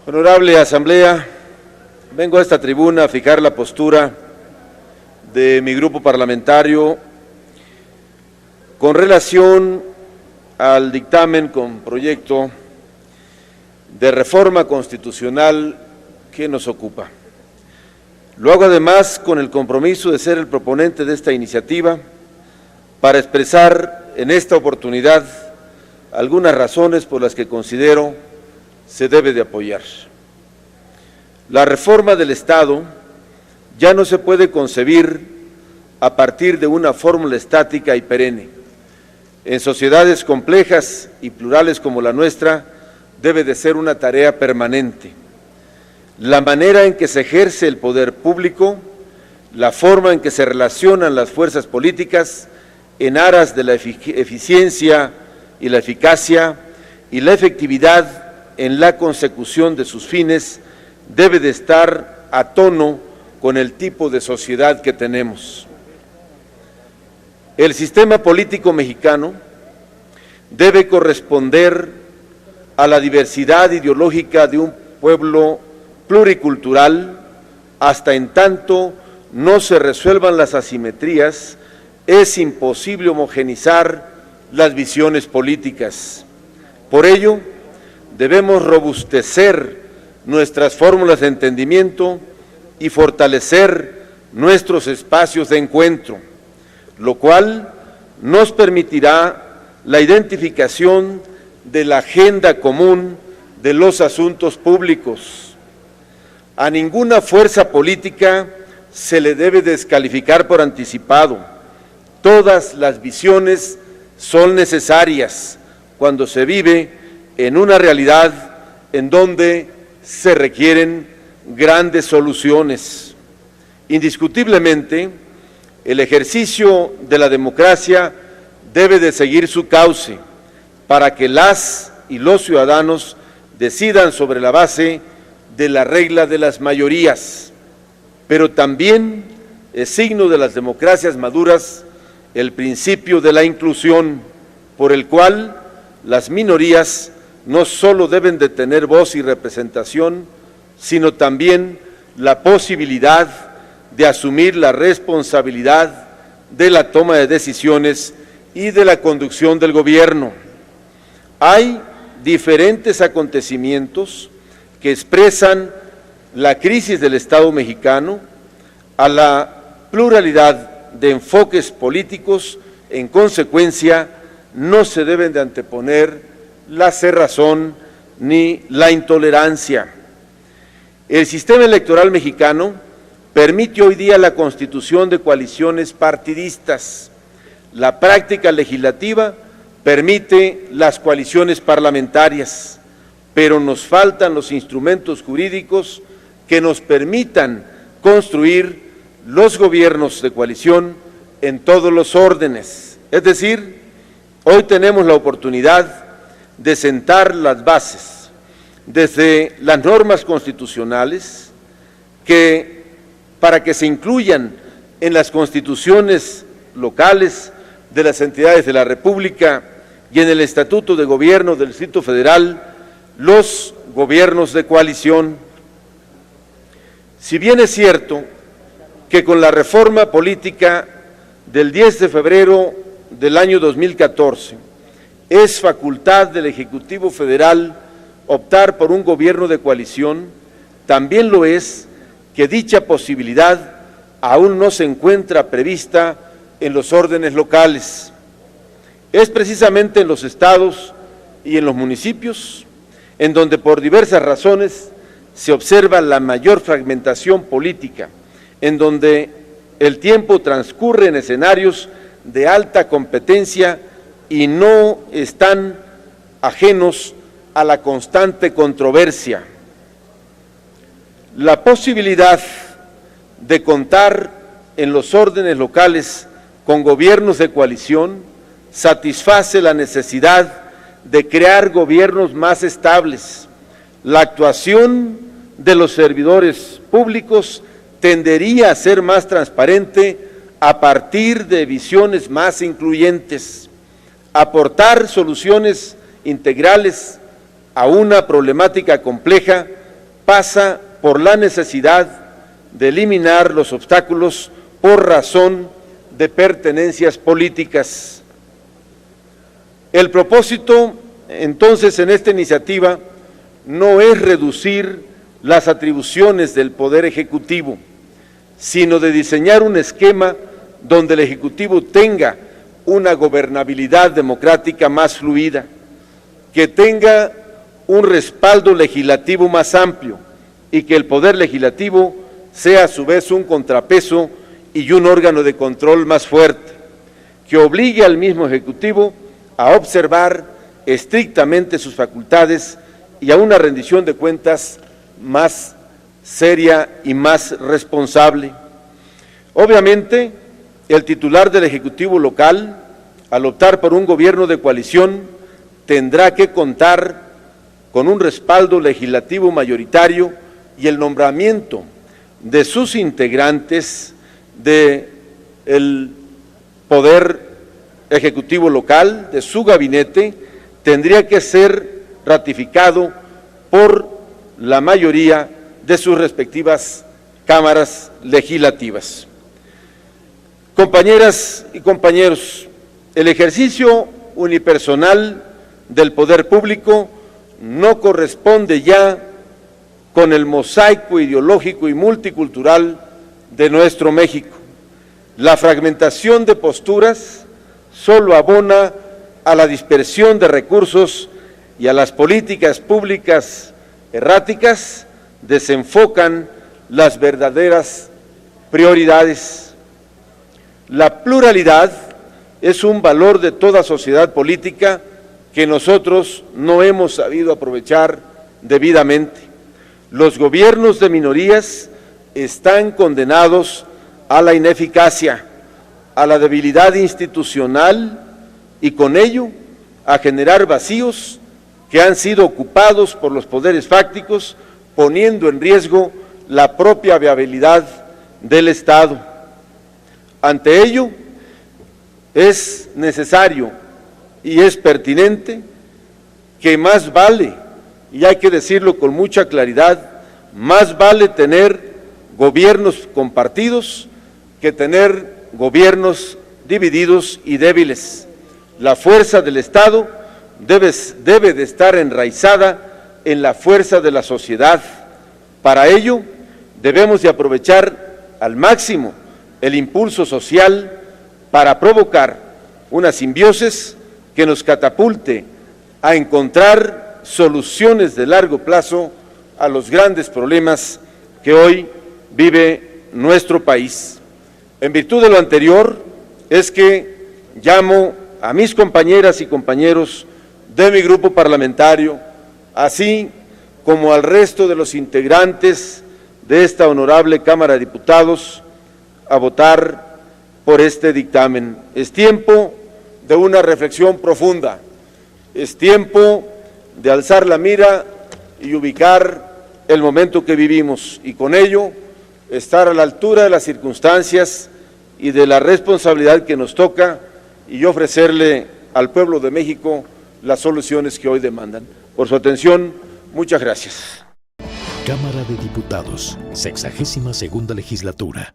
Honorable Asamblea, vengo a esta tribuna a fijar la postura de mi grupo parlamentario con relación al dictamen con proyecto de reforma constitucional que nos ocupa. Lo hago además con el compromiso de ser el proponente de esta iniciativa para expresar en esta oportunidad algunas razones por las que considero se debe de apoyar. La reforma del Estado ya no se puede concebir a partir de una fórmula estática y perenne. En sociedades complejas y plurales como la nuestra, debe de ser una tarea permanente. La manera en que se ejerce el poder público, la forma en que se relacionan las fuerzas políticas en aras de la eficiencia y la eficacia y la efectividad en la consecución de sus fines, debe de estar a tono con el tipo de sociedad que tenemos. El sistema político mexicano debe corresponder a la diversidad ideológica de un pueblo pluricultural. Hasta en tanto no se resuelvan las asimetrías, es imposible homogeneizar las visiones políticas. Por ello, debemos robustecer nuestras fórmulas de entendimiento y fortalecer nuestros espacios de encuentro, lo cual nos permitirá la identificación de la agenda común de los asuntos públicos. A ninguna fuerza política se le debe descalificar por anticipado. Todas las visiones son necesarias cuando se vive en una realidad en donde se requieren grandes soluciones. Indiscutiblemente, el ejercicio de la democracia debe de seguir su cauce para que las y los ciudadanos decidan sobre la base de la regla de las mayorías, pero también es signo de las democracias maduras el principio de la inclusión, por el cual las minorías no solo deben de tener voz y representación, sino también la posibilidad de asumir la responsabilidad de la toma de decisiones y de la conducción del gobierno. Hay diferentes acontecimientos que expresan la crisis del Estado mexicano, a la pluralidad de enfoques políticos. En consecuencia, no se deben de anteponer la cerrazón ni la intolerancia. El sistema electoral mexicano permite hoy día la constitución de coaliciones partidistas. La práctica legislativa permite las coaliciones parlamentarias, pero nos faltan los instrumentos jurídicos que nos permitan construir los gobiernos de coalición en todos los órdenes. Es decir, hoy tenemos la oportunidad de sentar las bases desde las normas constitucionales para que se incluyan en las constituciones locales de las entidades de la República y en el Estatuto de Gobierno del Distrito Federal los gobiernos de coalición. Si bien es cierto que con la reforma política del 10 de febrero del año 2014 es facultad del Ejecutivo Federal optar por un gobierno de coalición, también lo es que dicha posibilidad aún no se encuentra prevista en los órdenes locales. Es precisamente en los estados y en los municipios en donde por diversas razones se observa la mayor fragmentación política, en donde el tiempo transcurre en escenarios de alta competencia y no están ajenos a la constante controversia. La posibilidad de contar en los órdenes locales con gobiernos de coalición satisface la necesidad de crear gobiernos más estables. La actuación de los servidores públicos tendería a ser más transparente a partir de visiones más incluyentes, aportar soluciones integrales a una problemática compleja pasa por la necesidad de eliminar los obstáculos por razón de pertenencias políticas. El propósito, entonces, en esta iniciativa no es reducir las atribuciones del Poder Ejecutivo, sino de diseñar un esquema donde el Ejecutivo tenga una gobernabilidad democrática más fluida, que tenga un respaldo legislativo más amplio y que el Poder Legislativo sea a su vez un contrapeso y un órgano de control más fuerte, que obligue al mismo Ejecutivo a observar estrictamente sus facultades y a una rendición de cuentas más seria y más responsable. Obviamente, el titular del Ejecutivo local, al optar por un gobierno de coalición, tendrá que contar con un respaldo legislativo mayoritario y el nombramiento de sus integrantes del Poder Ejecutivo local, de su gabinete, tendría que ser ratificado por la mayoría de sus respectivas cámaras legislativas. Compañeras y compañeros, el ejercicio unipersonal del poder público no corresponde ya con el mosaico ideológico y multicultural de nuestro México. La fragmentación de posturas solo abona a la dispersión de recursos y a las políticas públicas erráticas, desenfocan las verdaderas prioridades. La pluralidad es un valor de toda sociedad política que nosotros no hemos sabido aprovechar debidamente. Los gobiernos de minorías están condenados a la ineficacia, a la debilidad institucional y con ello a generar vacíos que han sido ocupados por los poderes fácticos, poniendo en riesgo la propia viabilidad del Estado. Ante ello, es necesario y es pertinente que más vale, y hay que decirlo con mucha claridad, más vale tener gobiernos compartidos que tener gobiernos divididos y débiles. La fuerza del Estado debe de estar enraizada en la fuerza de la sociedad. Para ello, debemos de aprovechar al máximo el impulso social para provocar una simbiosis que nos catapulte a encontrar soluciones de largo plazo a los grandes problemas que hoy vive nuestro país. En virtud de lo anterior, es que llamo a mis compañeras y compañeros de mi grupo parlamentario, así como al resto de los integrantes de esta honorable Cámara de Diputados, a votar por este dictamen. Es tiempo de una reflexión profunda, es tiempo de alzar la mira y ubicar el momento que vivimos y con ello estar a la altura de las circunstancias y de la responsabilidad que nos toca y ofrecerle al pueblo de México las soluciones que hoy demandan. Por su atención, muchas gracias. Cámara de Diputados, 62ª Legislatura.